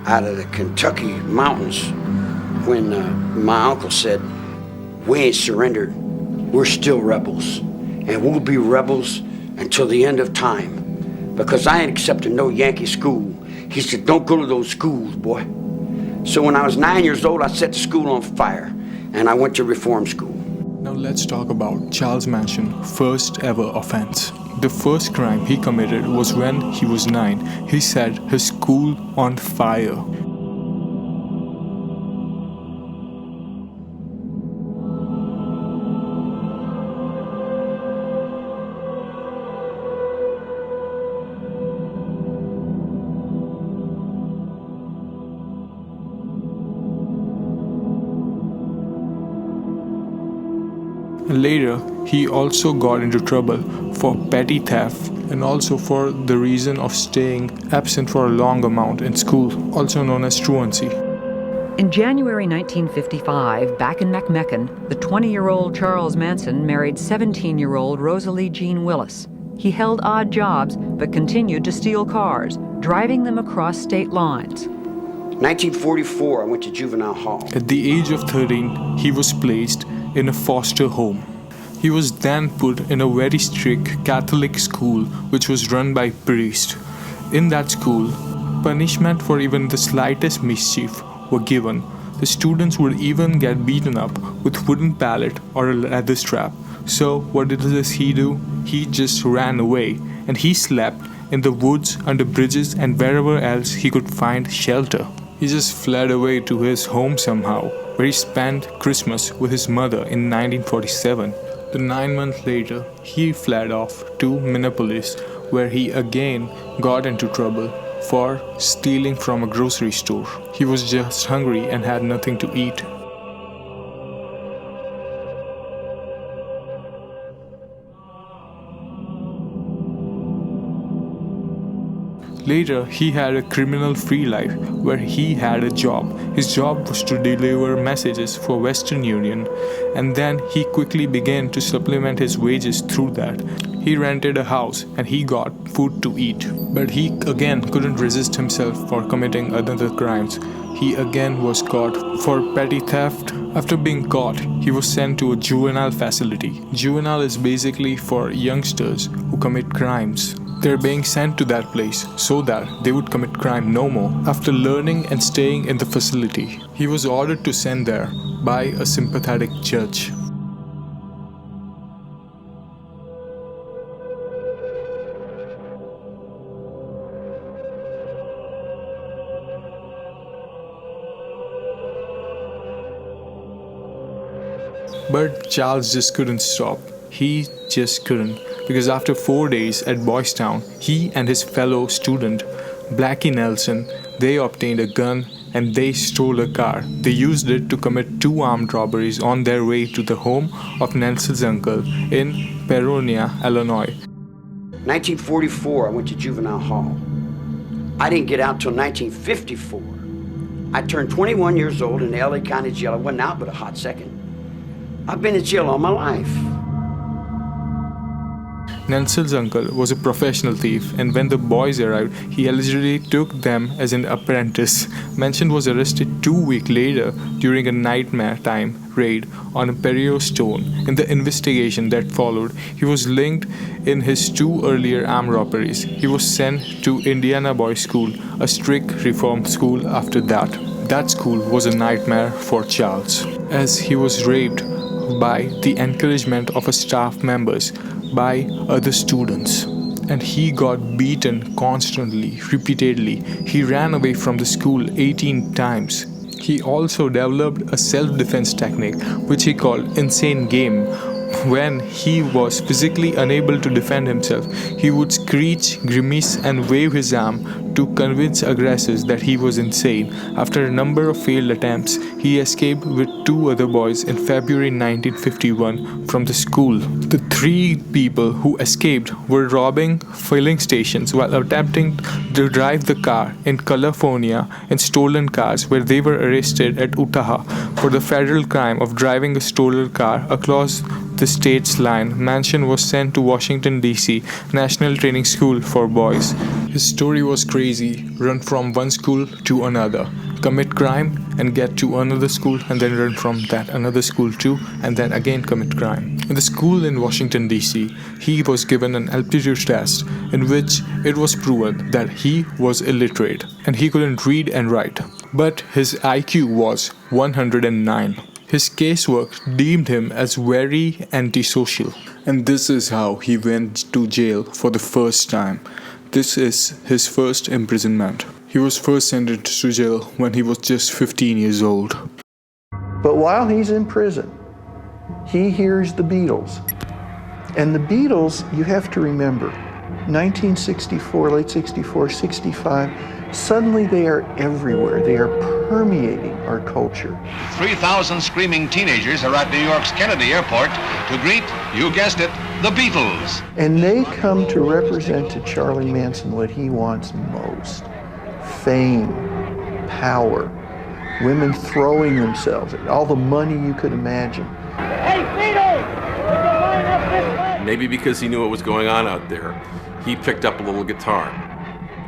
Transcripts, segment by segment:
out of the Kentucky mountains when my uncle said, "We ain't surrendered. We're still rebels, and we'll be rebels until the end of time, because I ain't accepting no Yankee school." He said, "Don't go to those schools, boy." So when I was 9 years old, I set the school on fire, and I went to reform school. Now let's talk about Charles Manson's first ever offense. The first crime he committed was when he was 9. He set his school on fire. Later, he also got into trouble for petty theft and also for the reason of staying absent for a long amount in school, also known as truancy. In January 1955, back in McMecken, the 20-year-old Charles Manson married 17-year-old Rosalie Jean Willis. He held odd jobs but continued to steal cars, driving them across state lines. 1944, I went to juvenile hall. At the age of 13, he was placed in a foster home. He was then put in a very strict Catholic school which was run by priests. In that school, punishment for even the slightest mischief were given. The students would even get beaten up with wooden pallet or a leather strap. So what does he do? He just ran away, and he slept in the woods, under bridges, and wherever else he could find shelter. He just fled away to his home somehow, where he spent Christmas with his mother in 1947. The 9 months later, he fled off to Minneapolis, where he again got into trouble for stealing from a grocery store. He was just hungry and had nothing to eat. Later, he had a criminal-free life where he had a job. His job was to deliver messages for Western Union, and then he quickly began to supplement his wages through that. He rented a house and he got food to eat. But he again couldn't resist himself for committing other crimes. He again was caught for petty theft. After being caught, he was sent to a juvenile facility. Juvenile is basically for youngsters who commit crimes. They're being sent to that place so that they would commit crime no more. After learning and staying in the facility, he was ordered to send there by a sympathetic judge. But Charles just couldn't stop. He just couldn't. Because after 4 days at Boys Town, he and his fellow student, Blackie Nelson, they obtained a gun and they stole a car. They used it to commit 2 armed robberies on their way to the home of Nelson's uncle in Peoria, Illinois. 1944, I went to juvenile hall. I didn't get out till 1954. I turned 21 years old in the LA County Jail. I wasn't out but a hot second. I've been in jail all my life. Nelson's uncle was a professional thief, and when the boys arrived, he allegedly took them as an apprentice. Manson was arrested 2 weeks later during a nightmare time raid on a Perio stone. In the investigation that followed, he was linked in his 2 earlier armed robberies. He was sent to Indiana Boys School, a strict reform school after that. That school was a nightmare for Charles, as he was raped by the encouragement of a staff members by other students, and he got beaten constantly, repeatedly. He ran away from the school 18 times. He also developed a self-defense technique which he called insane game. When he was physically unable to defend himself, he would screech, grimace, and wave his arm to convince aggressors that he was insane. After a number of failed attempts, he escaped with 2 other boys in February 1951 from the school. The 3 people who escaped were robbing filling stations while attempting to drive the car in California in stolen cars, where they were arrested at Utah for the federal crime of driving a stolen car across the state's line. Manson was sent to Washington, D.C. National Training boarding school for boys. His story was crazy. Run from one school to another, commit crime and get to another school, and then run from that another school too, and then again commit crime. In the school in Washington DC, he was given an aptitude test in which it was proven that he was illiterate and he couldn't read and write. But his IQ was 109. His casework deemed him as very antisocial. And this is how he went to jail for the first time. This is his first imprisonment. He was first sentenced to jail when he was just 15 years old. But while he's in prison, he hears the Beatles. And the Beatles, you have to remember, 1964, late 64, 65, suddenly they are everywhere. They are permeating our culture. 3,000 screaming teenagers are at New York's Kennedy Airport to greet, you guessed it, the Beatles. And they come to represent to Charlie Manson what he wants most. Fame, power, women throwing themselves, all the money you could imagine. Hey, Beatles! Line up this way! Maybe because he knew what was going on out there, he picked up a little guitar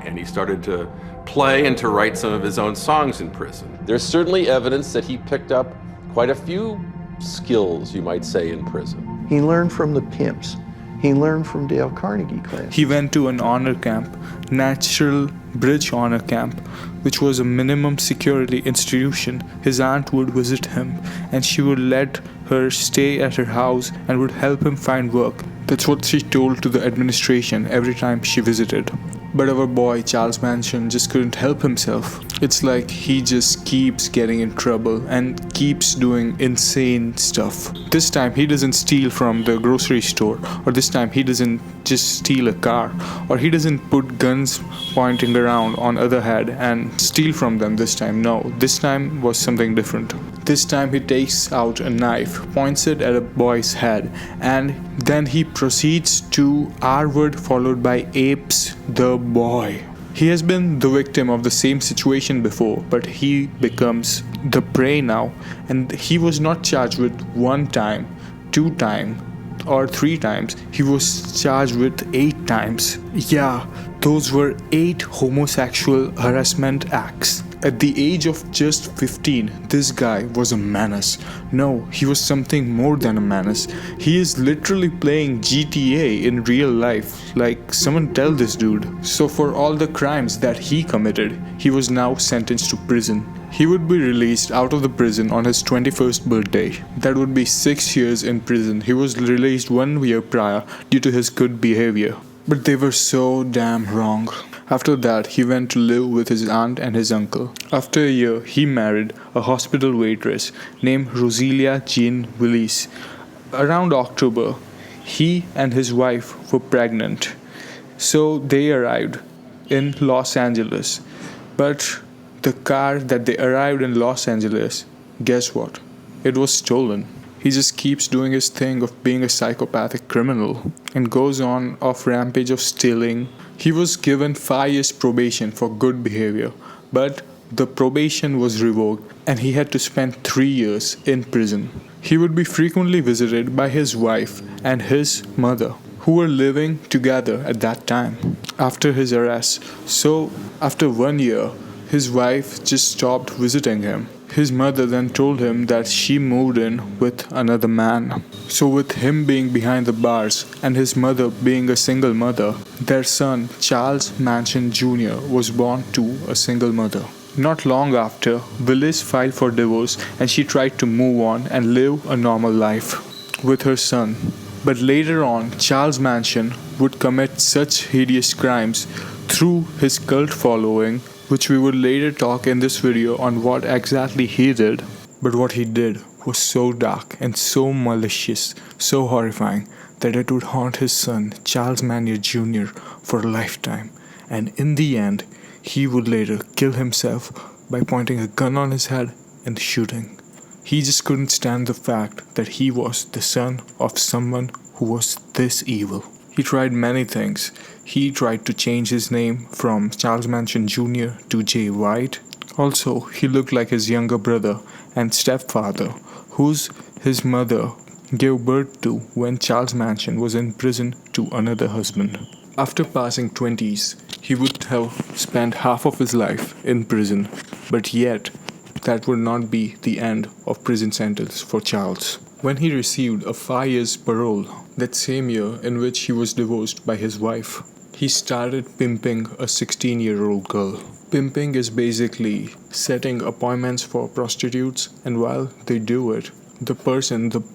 and he started to play and to write some of his own songs in prison. There's certainly evidence that he picked up quite a few skills, you might say, in prison. He learned from the pimps. He learned from Dale Carnegie class. He went to an honor camp, Natural Bridge Honor Camp, which was a minimum security institution. His aunt would visit him and she would let her stay at her house and would help him find work. That's what she told to the administration every time she visited. But our boy Charles Manson just couldn't help himself. It's like he just keeps getting in trouble and keeps doing insane stuff. This time he doesn't steal from the grocery store, or this time he doesn't just steal a car, or he doesn't put guns pointing around on other head and steal from them this time. No, this time was something different. This time he takes out a knife, points it at a boy's head, and then he proceeds to R word followed by apes the boy. He has been the victim of the same situation before, but he becomes the prey now, and he was not charged with 1 time, 2 times, or 3 times. He was charged with 8 times. Yeah, those were 8 homosexual harassment acts. At the age of just 15, this guy was a menace. No, he was something more than a menace. He is literally playing GTA in real life. Like, someone tell this dude. So for all the crimes that he committed, he was now sentenced to prison. He would be released out of the prison on his 21st birthday. That would be 6 years in prison. He was released 1 year prior due to his good behavior. But they were so damn wrong. After that, he went to live with his aunt and his uncle. After a year, he married a hospital waitress named Roselia Jean Willis. Around October, he and his wife were pregnant. So they arrived in Los Angeles. But the car that they arrived in Los Angeles, guess what? It was stolen. He just keeps doing his thing of being a psychopathic criminal and goes on off rampage of stealing. He was given 5 years probation for good behavior, but the probation was revoked and he had to spend 3 years in prison. He would be frequently visited by his wife and his mother, who were living together at that time after his arrest. So after 1 year, his wife just stopped visiting him. His mother then told him that she moved in with another man. So with him being behind the bars and his mother being a single mother, their son Charles Manson Jr. was born to a single mother. Not long after, Willis filed for divorce and she tried to move on and live a normal life with her son. But later on, Charles Manson would commit such hideous crimes through his cult following, which we would later talk in this video on what exactly he did. But what he did was so dark and so malicious, so horrifying, that it would haunt his son, Charles Manson Jr., for a lifetime. And in the end, he would later kill himself by pointing a gun on his head and shooting. He just couldn't stand the fact that he was the son of someone who was this evil. He tried many things. He tried to change his name from Charles Manson Jr. to Jay White. Also, he looked like his younger brother and stepfather, whose his mother gave birth to when Charles Manson was in prison to another husband. After passing 20s, he would have spent half of his life in prison, but yet that would not be the end of prison sentence for Charles. When he received a 5 years parole, that same year in which he was divorced by his wife, he started pimping a 16-year-old girl. Pimping is basically setting appointments for prostitutes, and while they do it, the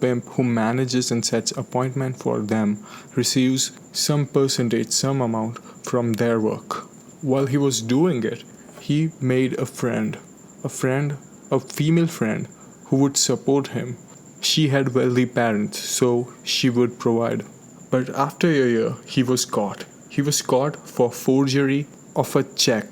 pimp who manages and sets appointment for them, receives some percentage, some amount from their work. While he was doing it, he made a female friend who would support him. She had wealthy parents, so she would provide. But after a year, he was caught. He was caught for forgery of a check.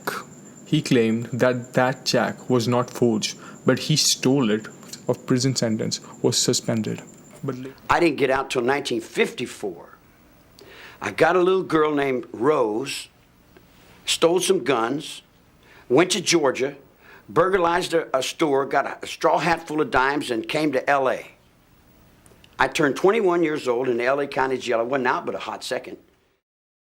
He claimed that that check was not forged, but he stole it. Of prison sentence was suspended. But I didn't get out till 1954. I got a little girl named Rose, stole some guns, went to Georgia, burglarized a store, got a straw hat full of dimes, and came to L.A. I turned 21 years old in the L.A. County Jail. I wasn't out but a hot second.